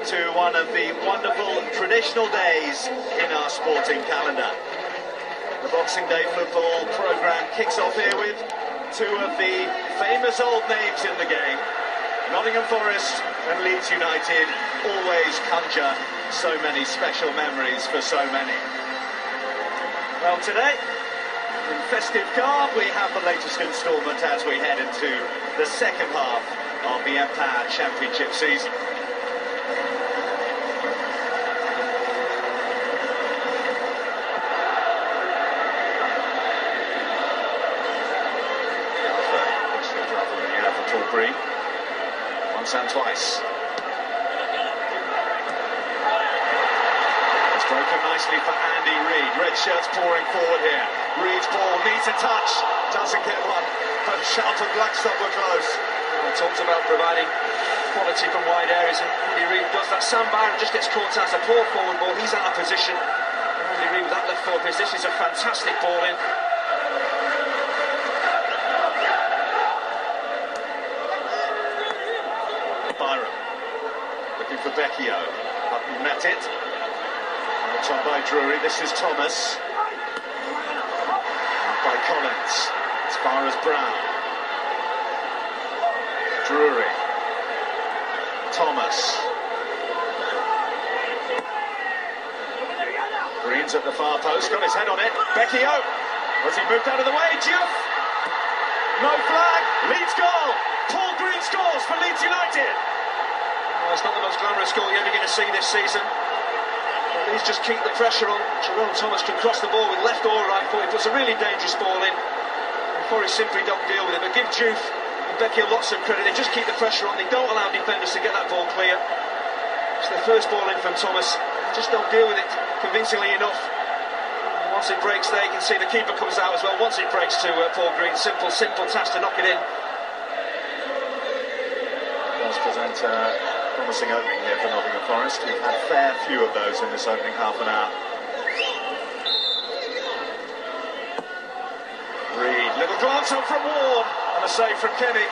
to one of the wonderful traditional days in our sporting calendar. The Boxing Day football programme kicks off here with two of the famous old names in the game. Nottingham Forest and Leeds United always conjure so many special memories for so many. Well, today, in festive garb, we have the latest instalment as we head into the second half of the Empire Championship season. Once and twice. It's broken nicely for Andy Reid. Red shirts pouring forward here. Reid's ball needs a touch. Doesn't get one. But Sharp and Blackstock were close. Well, talked about providing quality from wide areas, and Andy Reid does that. Sam Byron just gets caught out. A poor forward ball. He's out of position. Andy Reid with that left foot. This is a fantastic ball in. For Becchio, Hutton met it. Top by Drury. This is Thomas. By Collins. As far as Brown. Drury. Thomas. Green's at the far post. Got his head on it. Becchio. Was he moved out of the way? Diouf. No flag. Leeds goal. Paul Green scores for Leeds United. Well, it's not the most glamorous goal you're ever going to see this season. At least just keep the pressure on. Jerome Thomas can cross the ball with left or right foot. He puts a really dangerous ball in. And Forest simply don't deal with it. But give Diouf and Becchio lots of credit. They just keep the pressure on. They don't allow defenders to get that ball clear. It's the first ball in from Thomas. They just don't deal with it convincingly enough. And once it breaks there, you can see the keeper comes out as well. Once it breaks to Paul Green, simple task to knock it in. Does present promising opening here for Nottingham Forest. We've had a fair few of those in this opening half an hour. Reid, little glance up from Ward, and a save from Kenny.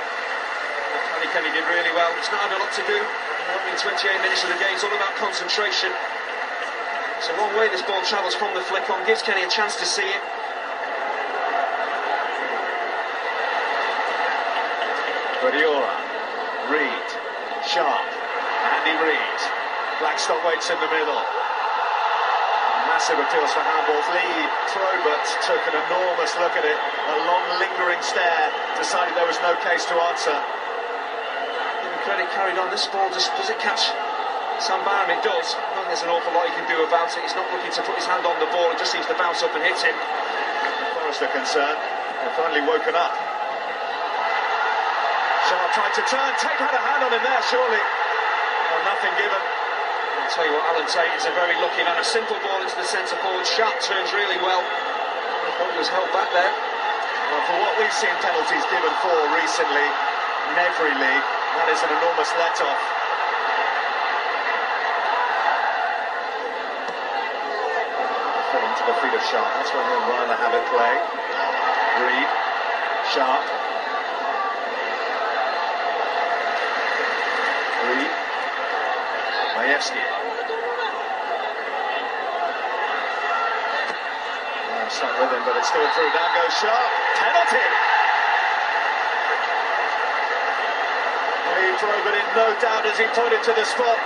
Kenny did really well. It's not had a lot to do in the opening 28 minutes of the game. It's all about concentration. It's a long way this ball travels from the flick on, gives Kenny a chance to see it. Guardiola, Reid, Sharp. Andy Reid. Blackstock waits in the middle. Massive appeals for handballs. Lee Probert took an enormous look at it. A long lingering stare. Decided there was no case to answer. Giving credit carried on. This ball just does it catch Sam Byron? It does. Well, there's an awful lot he can do about it. He's not looking to put his hand on the ball. It just seems to bounce up and hit him. Forest are concerned. They've finally woken up. Sharp tried to turn. Tate had a hand on him there, surely. Well, nothing given. I'll tell you what, Alan Tate is a very lucky man. A simple ball into the centre forward. Sharp turns really well. I thought he was held back there. Well, for what we've seen penalties given for recently in every league, that is an enormous let-off. Fell into the feet of Sharp. That's where he'll rather have it play. Reid, Sharp. Reid. Majewski. Stuck with him, but it's still through. Down goes Sharp. Penalty! Lee Probert in no doubt as he pointed to the spot.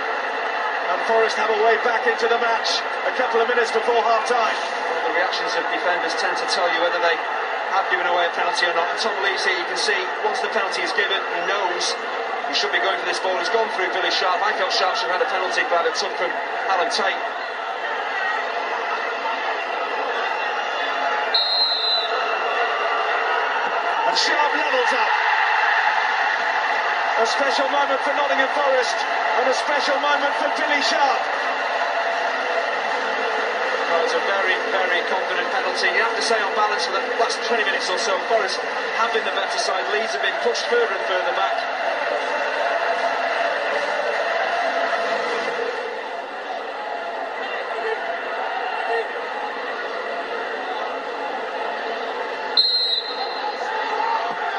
And Forest have a way back into the match a couple of minutes before half-time. Well, the reactions of defenders tend to tell you whether they have given away a penalty or not. And Tom Lee's here, you can see, once the penalty is given, he knows he should be going for this ball. He's gone through Billy Sharp. I felt Sharp should have had a penalty, but it took from Alan Tate. And Sharp levels up. A special moment for Nottingham Forest and a special moment for Billy Sharp. Well, it's a very, very confident penalty. You have to say on balance for the last 20 minutes or so, Forest have been the better side. Leeds have been pushed further and further back.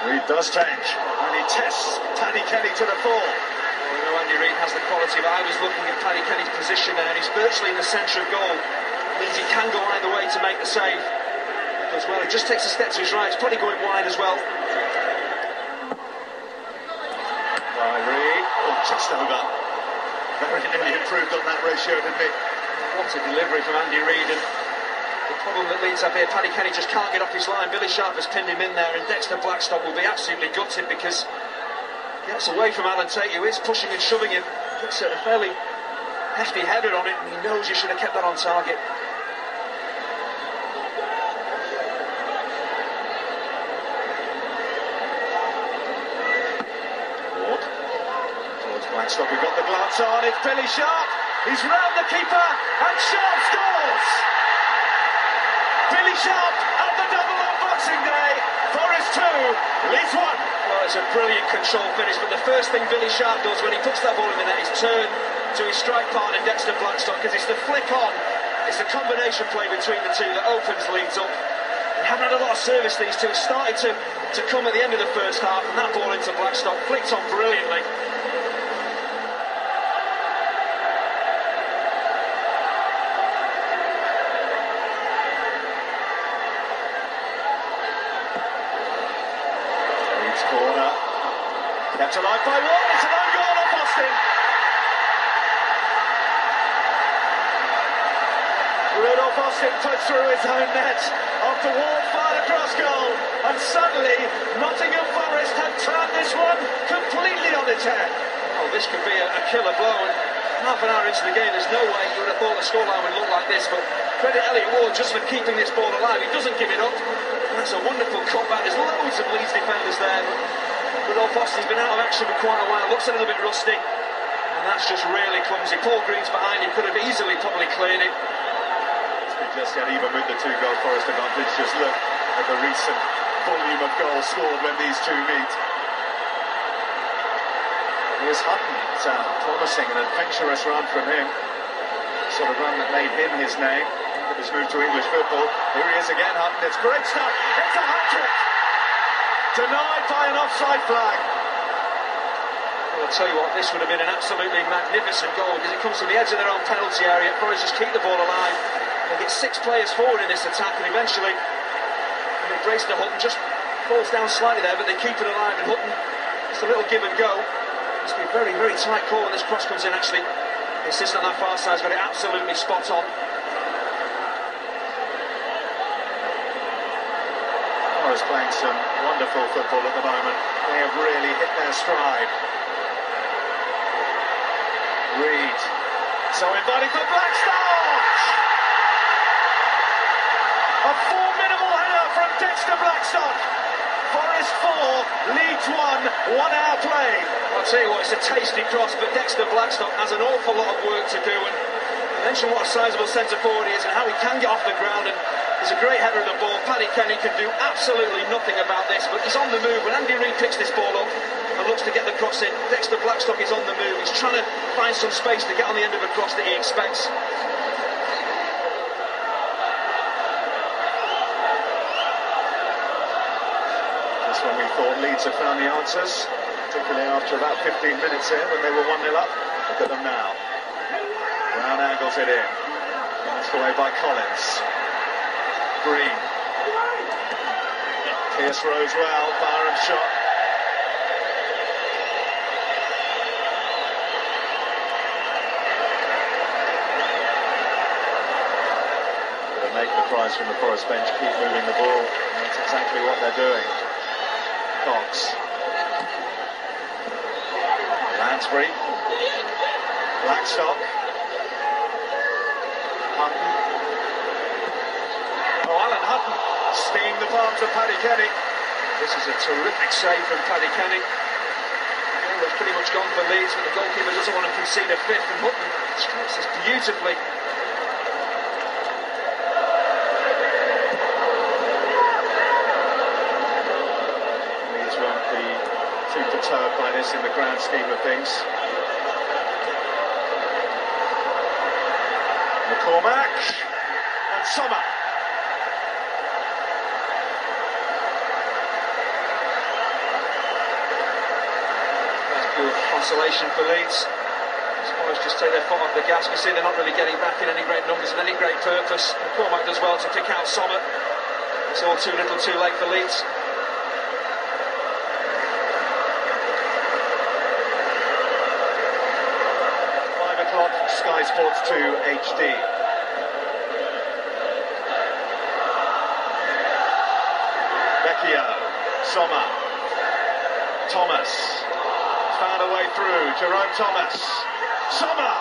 Reid does take, and he tests Paddy Kenny to the full. You know, Andy Reid has the quality, but I was looking at Paddy Kenny's position there, and he's virtually in the centre of goal. It means he can go either way to make the save. As well, he just takes a step to his right, it's probably going wide as well. Reid, just over. Very nearly improved on that ratio, didn't he? What a delivery from Andy Reid, and the problem that Leeds have here, Paddy Kenny just can't get off his line. Billy Sharp has pinned him in there, and Dexter Blackstock will be absolutely gutted because he gets away from Alan Tate, who is pushing and shoving him. Gets a fairly hefty header on it, and he knows he should have kept that on target. Blackstock, we've got the glance on, it's Billy Sharp, he's round the keeper, and Sharp scores! Billy Sharp at the double on Boxing Day, Forest 2, Leeds 1. Well, it's a brilliant control finish, but the first thing Billy Sharp does when he puts that ball in the net is turn to his strike partner Dexter Blackstock, because it's the flick on, it's the combination play between the two that opens Leeds up. They haven't had a lot of service, these two. It started to come at the end of the first half, and that ball into Blackstock flicked on brilliantly. Corner, kept alive by one, it's an own goal off Austin. Rudolph Austin puts through his own net after Ward fired across goal, and suddenly Nottingham Forest have turned this one completely on its head. Oh, this could be a killer blow, and half an hour into the game there's no way you would have thought the scoreline would look like this, but credit Elliot Ward just for keeping this ball alive. He doesn't give it up. That's a wonderful cutback. There's loads of Leeds defenders there. Rudolph Austin's been out of action for quite a while, looks a little bit rusty, and that's just really clumsy. Paul Green's behind him, could have easily probably cleared it. Just yet, even with the 2-goal Forest advantage, just look at the recent volume of goals scored when these two meet. Here's Hutton, it's a promising and adventurous run from him. Sort of run that made him his name. His move to English football. Here he is again, Hutton. It's great stuff. It's a hat-trick. Denied by an offside flag. Well, I'll tell you what, this would have been an absolutely magnificent goal because it comes from the edge of their own penalty area. Forest just keep the ball alive. They get 6 players forward in this attack, and eventually they brace to Hutton. Just falls down slightly there, but they keep it alive. And Hutton, just a little give and go. Must be a very, very tight call when this cross comes in. Actually, the assistant on that far side's got it absolutely spot on. Forest playing some wonderful football at the moment. They have really hit their stride. Reid, so inviting for Blackstock! A formidable header from Dexter Blackstock. Forest 4, Leeds 1, 1 hour play. I'll tell you what, it's a tasty cross, but Dexter Blackstock has an awful lot of work to do, and you mentioned what a sizable centre forward he is and how he can get off the ground, and there's a great header of the ball. Paddy Kenny can do absolutely nothing about this, but he's on the move. When Andy Reid picks this ball up and looks to get the cross in, Dexter Blackstock is on the move. He's trying to find some space to get on the end of a cross that he expects. Just when we thought Leeds had found the answers, particularly after about 15 minutes in when they were 1-0 up. Look at them now. Brown angles it in. Passed away by Collins. Green. Pierce rose well, Byron's shot. They make the prize from the Forest bench, keep moving the ball, and that's exactly what they're doing. Cox. Lansbury. Blackstock. Hutton. Oh, Alan Hutton stinging the palms of Paddy Kenny. This is a terrific save from Paddy Kenny. It was pretty much gone for Leeds, but the goalkeeper doesn't want to concede a fifth, and Hutton strikes this beautifully. Leeds won't be too perturbed by this in the grand scheme of things. McCormack and Sommer. That's good consolation for Leeds. Forest just take their foot off the gas. You can see they're not really getting back in any great numbers and any great purpose. McCormack does well to pick out Sommer. It's all too little too late for Leeds. 5 o'clock, Sky Sports 2 HD. Vecchio, Sommer, Thomas, found a way through, Jerome Thomas, Sommer!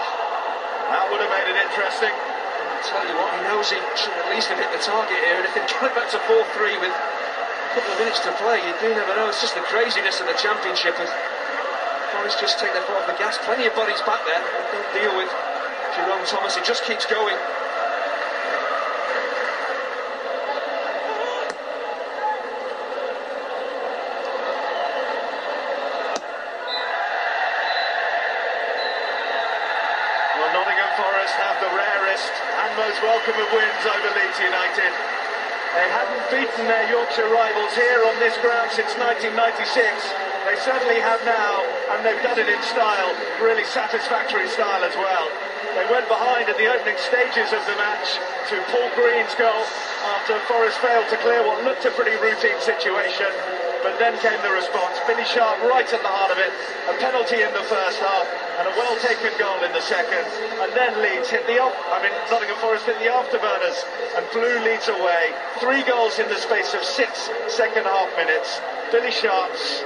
That would have made it interesting. I'll tell you what, he knows he should at least have hit the target here, and if they get back to 4-3 with a couple of minutes to play, you do never know. It's just the craziness of the Championship. As Forest just take their foot off the gas. Plenty of bodies back there. Don't deal with Jerome Thomas. He just keeps going. Nottingham Forest have the rarest and most welcome of wins over Leeds United. They hadn't beaten their Yorkshire rivals here on this ground since 1996. They certainly have now, and they've done it in style, really satisfactory style as well. They went behind in the opening stages of the match to Paul Green's goal after Forest failed to clear what looked a pretty routine situation. But then came the response. Billy Sharp right at the heart of it. A penalty in the first half and a well-taken goal in the second. And then Leeds hit Nottingham Forest hit the afterburners and blew Leeds away. 3 goals in the space of 6 second-half minutes. Billy Sharp's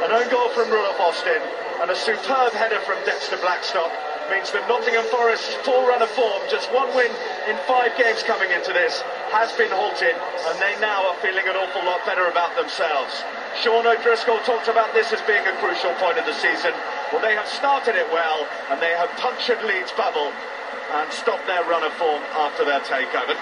an own goal from Rudolph Austin and a superb header from Dexter Blackstock means that Nottingham Forest's full run of form, just 1 win in 5 games coming into this, has been halted, and they now are feeling an awful lot better about themselves. Sean O'Driscoll talked about this as being a crucial point of the season. Well, they have started it well, and they have punctured Leeds' bubble and stopped their run of form after their takeover.